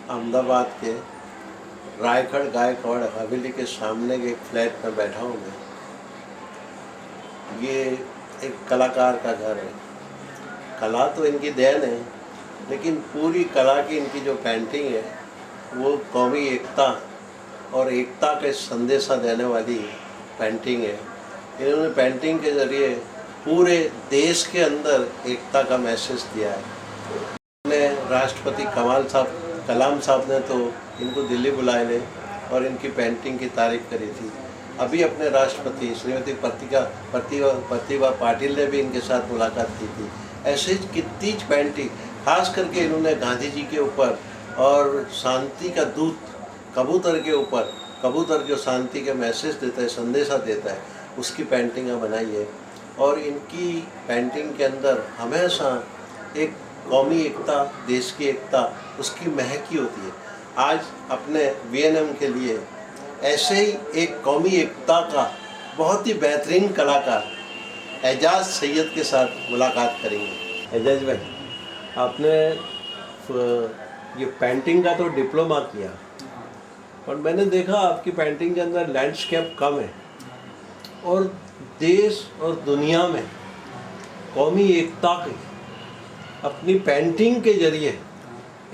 अहमदाबाद के रायगढ़ गायकवाड़ हवेली के सामने के एक फ्लैट में बैठा हूँ मैं। ये एक कलाकार का घर है। कला तो इनकी देन है, लेकिन पूरी कला की इनकी जो पेंटिंग है वो कौमी एकता और एकता के संदेशा देने वाली पेंटिंग है। इन्होंने पेंटिंग के ज़रिए पूरे देश के अंदर एकता का मैसेज दिया है। अपने राष्ट्रपति कलाम साहब ने तो इनको दिल्ली बुलाए ने और इनकी पेंटिंग की तारीफ करी थी। अभी अपने राष्ट्रपति श्रीमती प्रतिभा पाटिल ने भी इनके साथ मुलाकात की थी। ऐसे कितनी पेंटिंग, खास करके इन्होंने गांधी जी के ऊपर और शांति का दूत कबूतर के ऊपर, कबूतर जो शांति के मैसेज देता है, संदेशा देता है, उसकी पेंटिंगें बनाई है। और इनकी पेंटिंग के अंदर हमेशा एक कौमी एकता, देश की एकता, उसकी महकी होती है। आज अपने वीएनएम के लिए ऐसे ही एक कौमी एकता का बहुत ही बेहतरीन कलाकार एजाज सैयद के साथ मुलाकात करेंगे। एजाज भाई, आपने ये पेंटिंग का तो डिप्लोमा किया, और मैंने देखा आपकी पेंटिंग के अंदर लैंडस्केप कम है, और देश और दुनिया में कौमी एकता की अपनी पेंटिंग के जरिए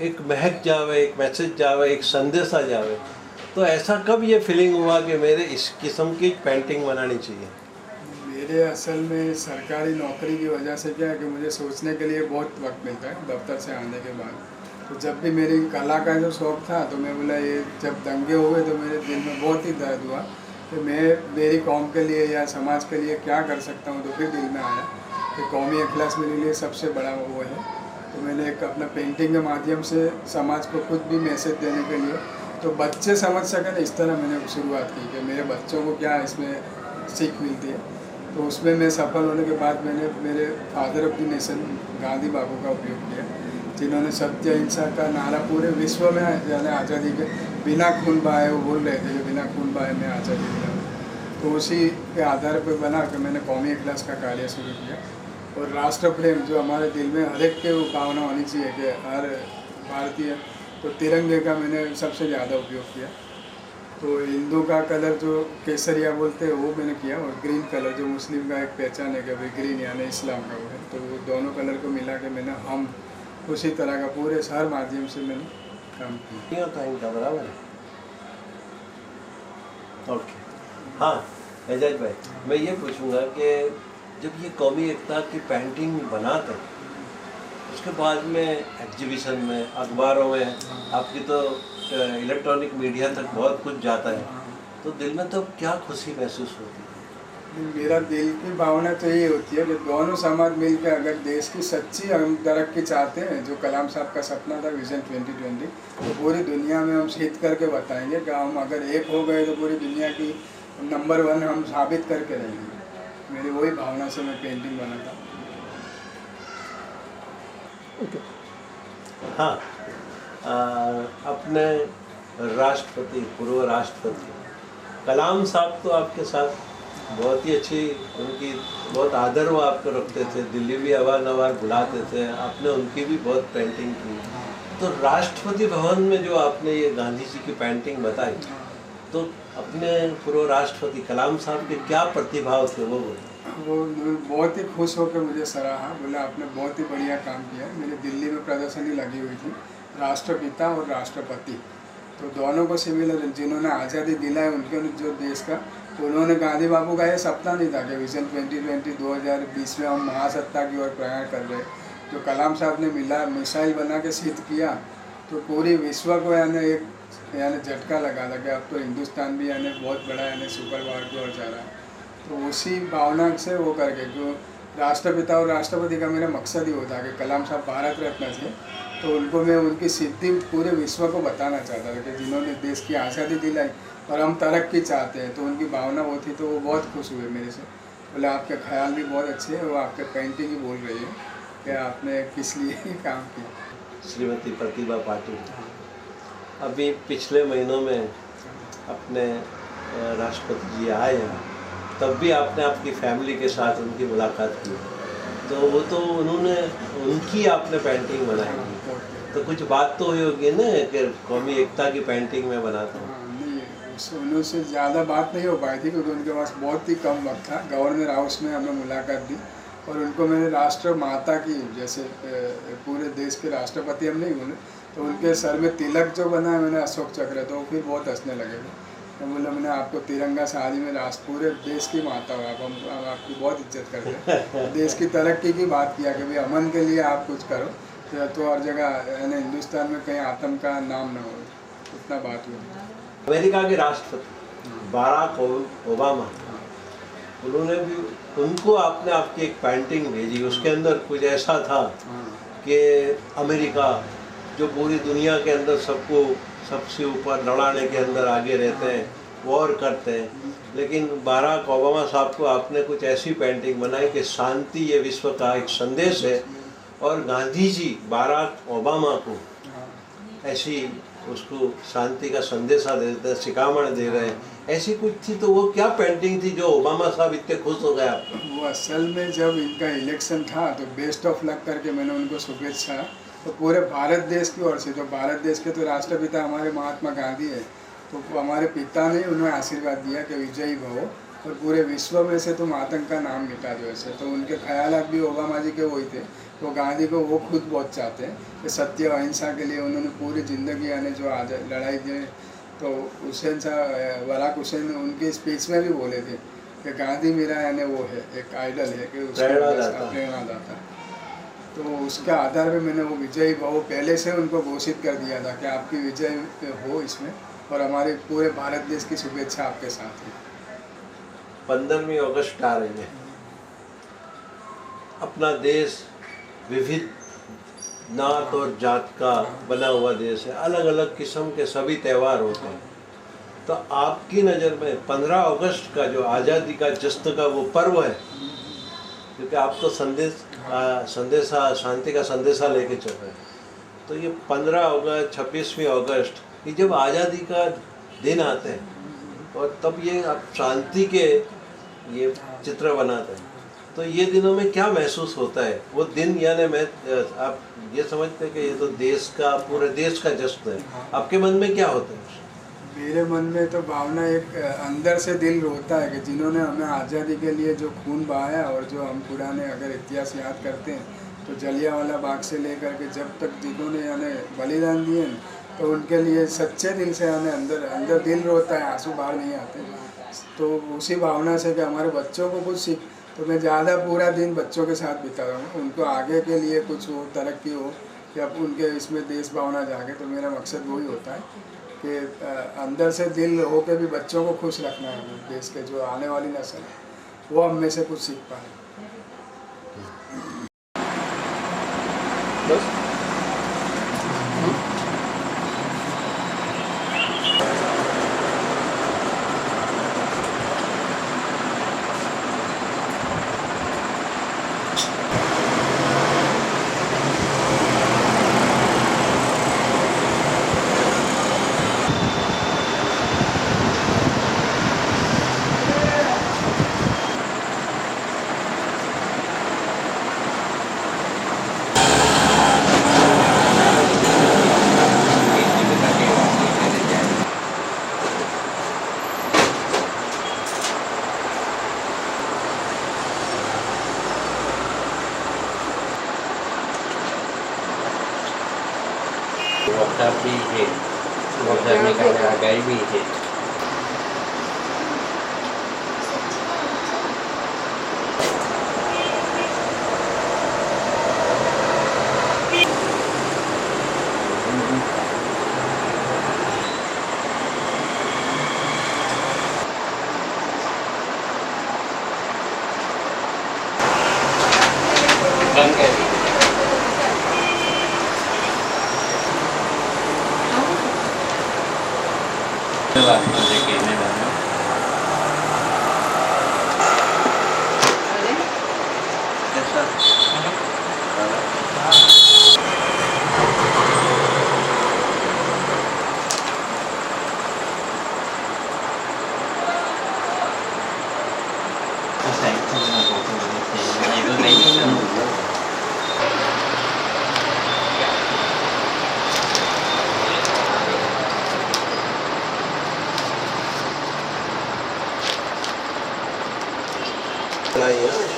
एक महक जावे, एक मैसेज जावे, एक संदेशा जावे। तो ऐसा कब ये फीलिंग हुआ कि मेरे इस किस्म की पेंटिंग बनानी चाहिए? मेरे असल में सरकारी नौकरी की वजह से क्या है कि मुझे सोचने के लिए बहुत वक्त मिलता है दफ्तर से आने के बाद। तो जब भी मेरी कला का जो शौक़ था, तो मैं बोला, ये जब दंगे हुए तो मेरे दिल में बहुत ही दर्द हुआ कि मैं मेरी कौम के लिए या समाज के लिए क्या कर सकता हूँ। तो फिर दिल में आया कि कौमी अखलास मेरे लिए सबसे बड़ा वो है। तो मैंने एक अपना पेंटिंग के माध्यम से समाज को कुछ भी मैसेज देने के लिए, तो बच्चे समझ सकें, इस तरह मैंने शुरुआत की कि मेरे बच्चों को क्या इसमें सीख मिलती है। तो उसमें मैं सफल होने के बाद मैंने मेरे father of the nation Gandhi babu का उपयोग किया, जिन्होंने सत्य अहिंसा का नारा पूरे विश्व में, यानी आज़ादी के बिना खून बहाए, वो बोल रहे थे कि बिना खून बहाए मैं आज़ादी दिलाऊँ। तो उसी के आधार पर बना के मैंने कौमी अखलास का कार्य शुरू किया। और राष्ट्र प्रेम जो हमारे दिल में हर एक के वो भावना होनी चाहिए कि हर भारतीय, तो तिरंगे का मैंने सबसे ज़्यादा उपयोग किया। तो हिंदू का कलर जो केसरिया बोलते हैं वो मैंने किया, और ग्रीन कलर जो मुस्लिम का एक पहचान है कि भाई ग्रीन यानी इस्लाम का वो है, तो वो दोनों कलर को मिला के मैंने हम उसी तरह का पूरे हर माध्यम से मैंने काम किया। होता है इनका, बराबर है। ओके, हाँ एजाज भाई, मैं ये पूछूंगा कि जब ये कौमी एकता की पेंटिंग बनाते हैं, उसके बाद में एग्जीबिशन में, अखबारों में, आपकी तो इलेक्ट्रॉनिक मीडिया तक बहुत कुछ जाता है, तो दिल में तो क्या खुशी महसूस होती है? मेरा दिल की भावना तो ये होती है कि दोनों समाज मिलकर अगर देश की सच्ची हम तरक्की चाहते हैं, जो कलाम साहब का सपना था विजन 2020, तो पूरी दुनिया में हम सिद्ध करके बताएंगे कि हम अगर एक हो गए तो पूरी दुनिया की नंबर 1 हम साबित करके रहेंगे। मेरी वही भावना से मैं पेंटिंग बना था। हाँ, अपने राष्ट्रपति, पूर्व राष्ट्रपति कलाम साहब तो आपके साथ बहुत ही अच्छी, उनकी बहुत आदर वो आपको रखते थे, दिल्ली भी अवारनवार बुलाते थे, आपने उनकी भी बहुत पेंटिंग की। तो राष्ट्रपति भवन में जो आपने ये गांधी जी की पेंटिंग बताई, तो अपने पूर्व राष्ट्रपति कलाम साहब के क्या प्रतिभाव थे वो बहुत ही खुश होकर मुझे सराहा, बोला आपने बहुत ही बढ़िया काम किया। मेरी दिल्ली में प्रदर्शनी लगी हुई थी, राष्ट्रपिता और राष्ट्रपति, तो दोनों को सिमिलर, जिन्होंने आज़ादी दिलाई उनके जो देश का, तो उन्होंने गांधी बाबू का ये सपना नहीं था कि विजन 2020 2020 में हम महासत्ता की ओर प्रयाण कर रहे। जो कलाम साहब ने मिसाइल बना के सिद्ध किया, तो पूरी विश्व को यानी झटका लगा था कि अब तो हिंदुस्तान भी यानी बहुत बड़ा यानी सुपर पावर की ओर जा रहा है। तो उसी भावना से वो करके, जो राष्ट्रपिता और राष्ट्रपति का मेरा मकसद ही होता कि कलाम साहब भारत रत्न थे, तो उनको मैं उनकी सिद्धि पूरे विश्व को बताना चाहता था कि जिन्होंने देश की आज़ादी दिलाई और हम तरक्की चाहते हैं। तो उनकी भावना वो थी, तो वो बहुत खुश हुए मेरे से, बोले आपके ख्याल भी बहुत अच्छे हैं, वो आपके पेंटिंग ही बोल रही है कि आपने किस लिए काम किया। श्रीमती प्रतिभा पाटिल, अभी पिछले महीनों में अपने राष्ट्रपति जी आए हैं, तब भी आपने आपकी फैमिली के साथ उनकी मुलाकात की, तो वो तो उन्होंने उनकी आपने पेंटिंग बनाई थी, तो कुछ बात तो हुई होगी ना कि कौमी एकता की पेंटिंग मैं बनाता हूँ। नहीं, उनसे ज़्यादा बात नहीं हो पाई थी क्योंकि उनके पास बहुत ही कम वक्त था। गवर्नर हाउस में हमें मुलाकात दी और उनको मैंने राष्ट्र माता की, जैसे पूरे देश के राष्ट्रपति हम नहीं बोले, तो उनके सर में तिलक जो बना है मैंने अशोक चक्र, तो फिर बहुत हंसने लगे थे। मैं बोला मैंने आपको तिरंगा साड़ी में राष्ट्र पूरे देश की माता हो आप, हम आपकी बहुत इज्जत करते हैं। देश की तरक्की की बात किया कि भाई अमन के लिए आप कुछ करो, तो हर जगह यानी हिंदुस्तान में कहीं आतंक का नाम ना हो, इतना बात हुई। अमेरिका के राष्ट्रपति बाराक ओबामा, उन्होंने भी, उनको आपने आपकी एक पेंटिंग भेजी, उसके अंदर कुछ ऐसा था कि अमेरिका जो पूरी दुनिया के अंदर सबको सबसे ऊपर लड़ाने के अंदर आगे रहते हैं, वॉर करते हैं, लेकिन बाराक ओबामा साहब को आपने कुछ ऐसी पेंटिंग बनाई कि शांति ये विश्व का एक संदेश है, और गांधी जी बाराक ओबामा को ऐसी उसको शांति का संदेशा देते हैं, शिखामण दे रहे हैं, ऐसी कुछ थी। तो वो क्या पेंटिंग थी जो ओबामा साहब इतने खुश हो गए आपको? वो असल में जब इनका इलेक्शन था तो बेस्ट ऑफ लक करके मैंने उनको शुभेच्छा, तो पूरे भारत देश की ओर से, तो भारत देश के तो राष्ट्रपिता हमारे महात्मा गांधी है, तो हमारे पिता ने उन्हें आशीर्वाद दिया कि विजयी भव और पूरे विश्व में से तुम आतंक का नाम मिटा दो ऐसे। तो उनके ख्यालात भी ओबामा जी के वही थे, तो गांधी को वो खुद बहुत चाहते हैं कि सत्य अहिंसा के लिए उन्होंने पूरी ज़िंदगी यानी जो आज लड़ाई दी। तो हुसैन साहब, बराक हुसैन उनकी स्पीच में भी बोले थे कि गांधी मेरा यानी वो है एक आइडल है कि प्रेरणादाता। तो उसके आधार पे मैंने वो विजयी भव पहले से उनको घोषित कर दिया था कि आपकी विजय हो इसमें, और हमारे पूरे भारत देश की शुभेच्छा आपके साथ है। 15वीं अगस्त आ रही है, अपना देश विविध नात और जात का बना हुआ देश है, अलग अलग किस्म के सभी त्यौहार होते हैं, तो आपकी नज़र में 15 अगस्त का जो आज़ादी का जश्न का वो पर्व है, क्योंकि आप तो संदेशा शांति का संदेशा लेके चल रहे हैं, तो ये 15 अगस्त 26वीं अगस्त ये जब आज़ादी का दिन आते हैं और तब ये आप शांति के ये चित्र बनाते हैं, तो ये दिनों में क्या महसूस होता है? वो दिन यानी मैं आप ये समझते हैं कि ये तो देश का, पूरे देश का जश्न है, आपके मन में क्या होता है? मेरे मन में तो भावना एक अंदर से दिल रोता है कि जिन्होंने हमें आज़ादी के लिए जो खून बहाया, और जो हम पुराने अगर इतिहास याद करते हैं तो जलियांवाला बाग से लेकर के जब तक जिन्होंने यानी बलिदान दिए, तो उनके लिए सच्चे दिल से यानी अंदर अंदर दिल रोता है, आंसू बाहर नहीं आते। तो उसी भावना से कि हमारे बच्चों को कुछ सीख, तो मैं ज़्यादा पूरा दिन बच्चों के साथ बिता रहा हूँ, उनको आगे के लिए कुछ हो, तरक्की हो, या उनके इसमें देश भावना जागे। तो मेरा मकसद वही होता है कि अंदर से दिल हो के भी बच्चों को खुश रखना है, देश के जो आने वाली नस्ल है वो हम में से कुछ सीख पाए। बस वक्ता भी थे, वक्ता में गए भी थे। बनाई है।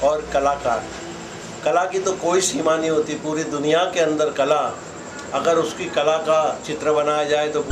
और कलाकार, कला की तो कोई सीमा नहीं होती। पूरी दुनिया के अंदर कला, अगर उसकी कला का चित्र बनाया जाए तो